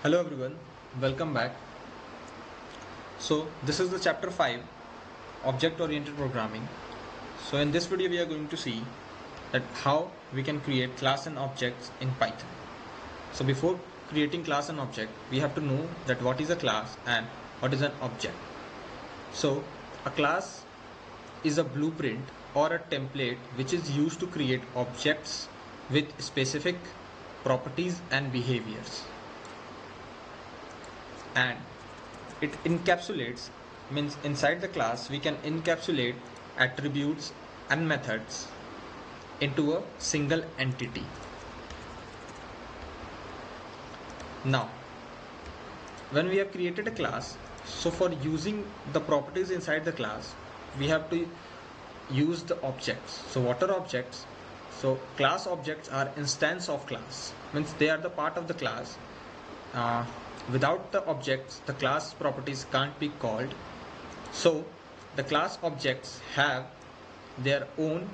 Hello everyone, welcome back. So this is the chapter 5, object oriented programming. So in this video we are going to see that how we can create class and objects in Python. So before creating class and object, we have to know that what is a class and what is an object. So a class is a blueprint or a template which is used to create objects with specific properties and behaviors, and it encapsulates, means inside the class we can encapsulate attributes and methods into a single entity. Now when we have created a class, so for using the properties inside the class we have to use the objects. So what are objects? So class objects are instance of class, means they are the part of the class. Without the objects, the class properties can't be called. So the class objects have their own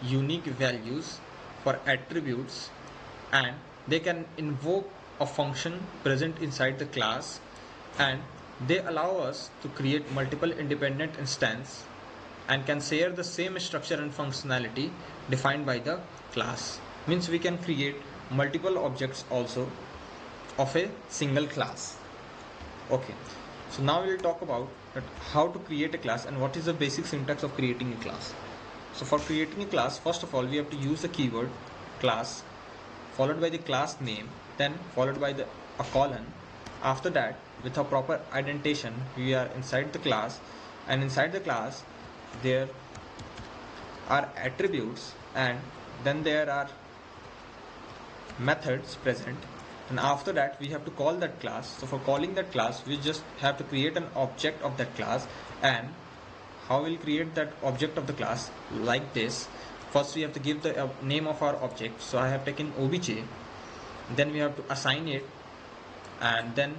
unique values for attributes, and they can invoke a function present inside the class, and they allow us to create multiple independent instances and can share the same structure and functionality defined by the class. Means we can create multiple objects also of a single class. Okay, so now we will talk about how to create a class and what is the basic syntax of creating a class. So for creating a class, first of all we have to use the keyword class followed by the class name, then followed by a colon. After that, with a proper indentation, we are inside the class, and inside the class there are attributes, and then there are methods present, and after that we have to call that class. So for calling that class we just have to create an object of that class. And how we'll create that object of the class? Like this. First we have to give the name of our object. So I have taken obj, then we have to assign it, and then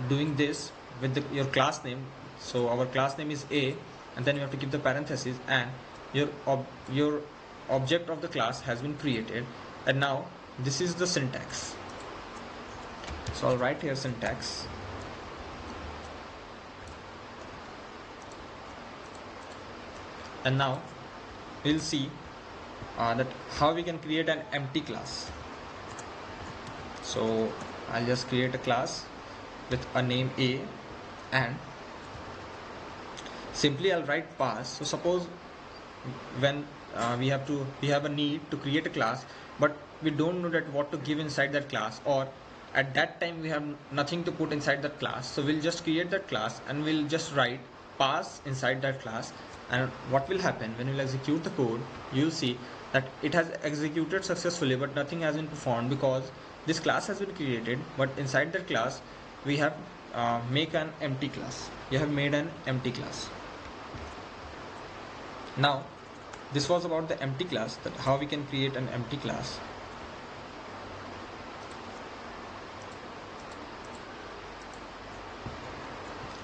doing this with your class name. So our class name is A, and then you have to give the parentheses, and your object of the class has been created. And now this is the syntax. So I'll write here syntax. And now we'll see that how we can create an empty class. So I'll just create a class with a name A, and simply I'll write pass. So suppose when we have a need to create a class, but we don't know that what to give inside that class, or at that time we have nothing to put inside that class. So we'll just create that class and we'll just write pass inside that class. And what will happen when we'll execute the code, you'll see that it has executed successfully, but nothing has been performed because this class has been created, but inside that class we have make an empty class. You have made an empty class. Now this was about the empty class, that how we can create an empty class.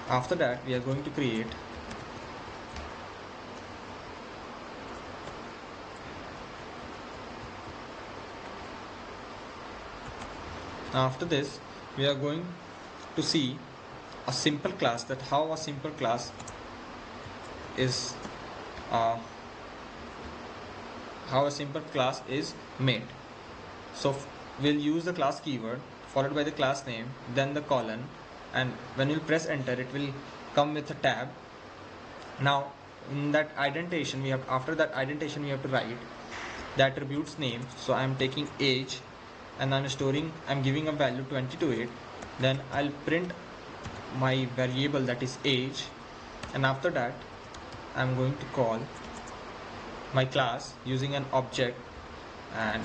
After that we are going to create after this we are going to see a simple class, that how a simple class is made. So we'll use the class keyword followed by the class name, then the colon, and when you press enter it will come with a tab. Now in that indentation we have to write the attributes name. So I am taking age, and I'm giving a value 20 to it. Then I'll print my variable, that is age, and after that I'm going to call my class using an object, and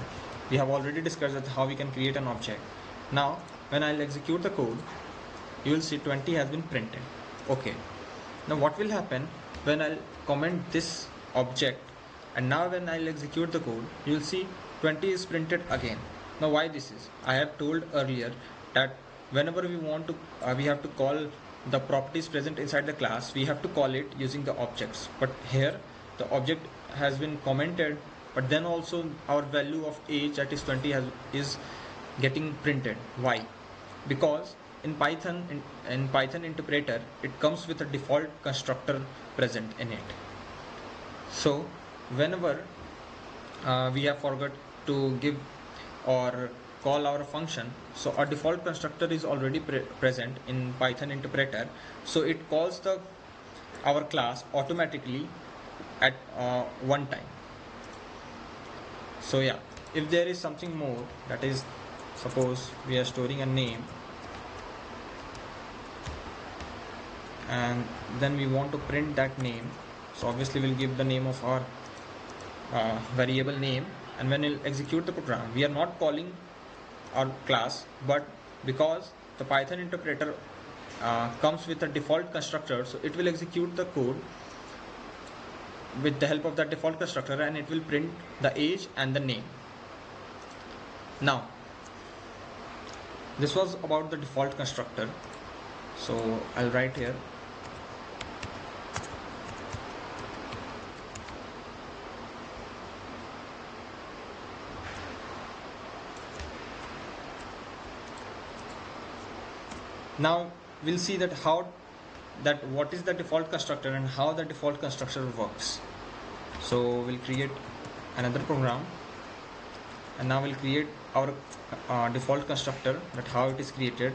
we have already discussed that how we can create an object. Now when I'll execute the code, you will see 20 has been printed. Okay, now what will happen when I'll comment this object, and now when I'll execute the code, you will see 20 is printed again. Now why this is? I have told earlier that whenever we want to we have to call the properties present inside the class, we have to call it using the objects. But here the object has been commented, but then also our value of age, that is 20, is getting printed. Why? because in Python interpreter it comes with a default constructor present in it. So whenever we have forgot to give or call our function, so our default constructor is already present in Python interpreter, so it calls our class automatically at one time. So yeah, if there is something more, that is, suppose we are storing a name and then we want to print that name, so obviously we'll give the name of our variable name, and when we'll execute the program, we are not calling our class, but because the Python interpreter comes with a default constructor, so it will execute the code with the help of that default constructor, and it will print the age and the name. Now this was about the default constructor, so I'll write here now we'll see that what is the default constructor and how the default constructor works. So we'll create another program, and now we'll create our default constructor, that how it is created.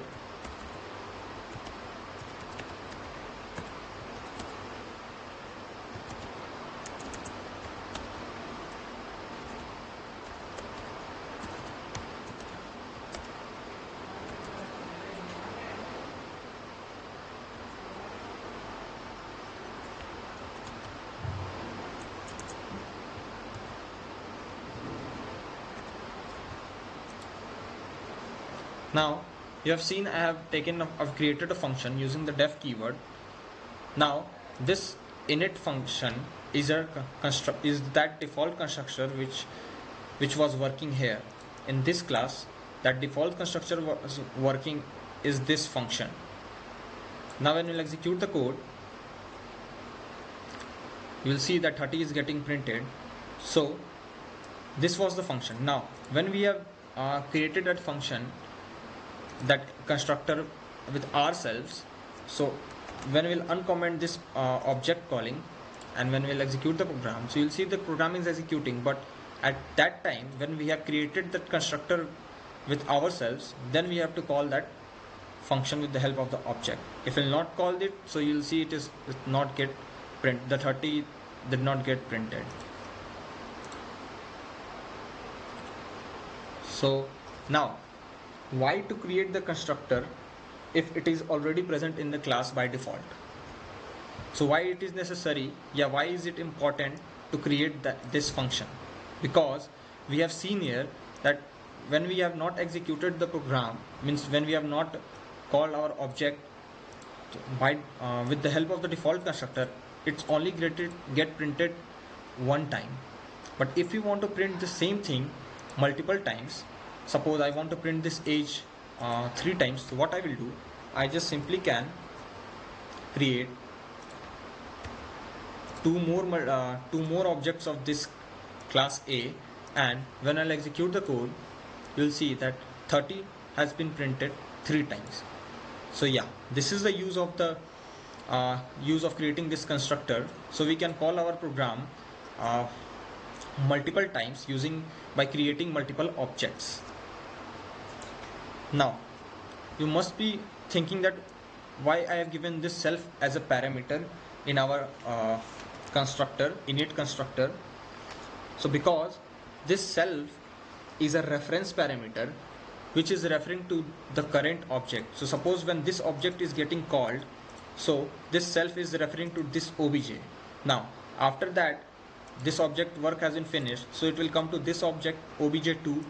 Now you have seen I've created a function using the def keyword. Now this init function is that default constructor which was working here in this class. That default constructor was working is this function. Now when we'll execute the code, you will see that 30 is getting printed. So this was the function. Now when we have created that function, that constructor with ourselves, so when we'll uncomment this object calling, and when we'll execute the program, so you'll see the program is executing, but at that time when we have created that constructor with ourselves, then we have to call that function with the help of the object. If we'll not call it, so you'll see it not get print, the 30 did not get printed. So now, why to create the constructor if it is already present in the class by default? So why it is necessary, why is it important to create this function? Because we have seen here that when we have not executed the program, means when we have not called our object with the help of the default constructor, it's only get printed one time. But if you want to print the same thing multiple times, suppose I want to print this age 3 times, so what I will do, I just simply can create two more objects of this class A, and when I'll execute the code, you'll see that 30 has been printed 3 times. So yeah, this is the use of creating this constructor. So we can call our program multiple times by creating multiple objects. Now you must be thinking that why I have given this self as a parameter in our init constructor. So because this self is a reference parameter which is referring to the current object. So suppose when this object is getting called, so this self is referring to this obj. Now after that, this object work has been finished, so it will come to this object obj2.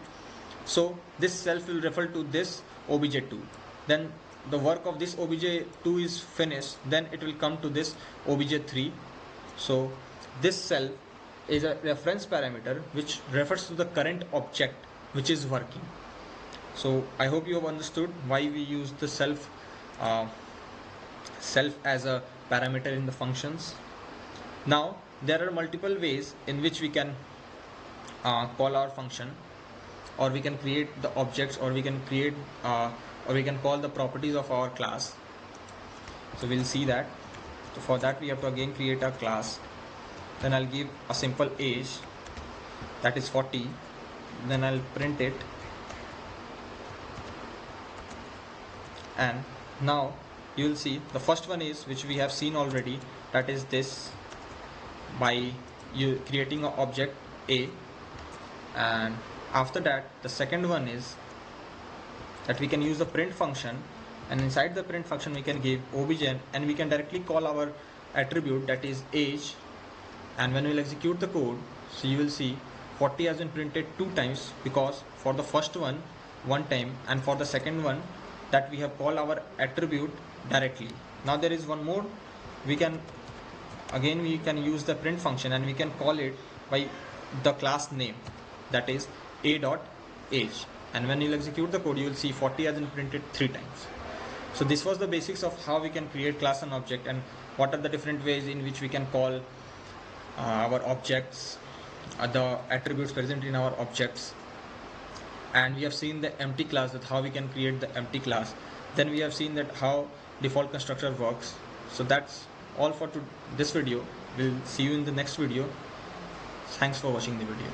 So this self will refer to this obj2. Then the work of this obj2 is finished, then it will come to this obj3. So this self is a reference parameter which refers to the current object which is working. So I hope you have understood why we use the self as a parameter in the functions. Now there are multiple ways in which we can call our function. or we can create the objects, or we can create or we can call the properties of our class. So we'll see that. So for that we have to again create a class. Then I'll give a simple age, that is 40. Then I'll print it, and now you will see the first one is, which we have seen already, that is this, by you creating an object A. And after that, the second one is that we can use the print function, and inside the print function we can give obj, and we can directly call our attribute, that is age. And when we'll execute the code, so you will see 40 has been printed 2 times, because for the first one 1 time, and for the second one that we have called our attribute directly. Now there is one more, we can use the print function, and we can call it by the class name, that is a.age. And when you'll execute the code, you will see 40 has been printed 3 times. So this was the basics of how we can create class and object, and what are the different ways in which we can call our objects, the attributes present in our objects. And we have seen the empty class, that how we can create the empty class. Then we have seen that how default constructor works. So that's all for this video. We'll see you in the next video. Thanks for watching the video.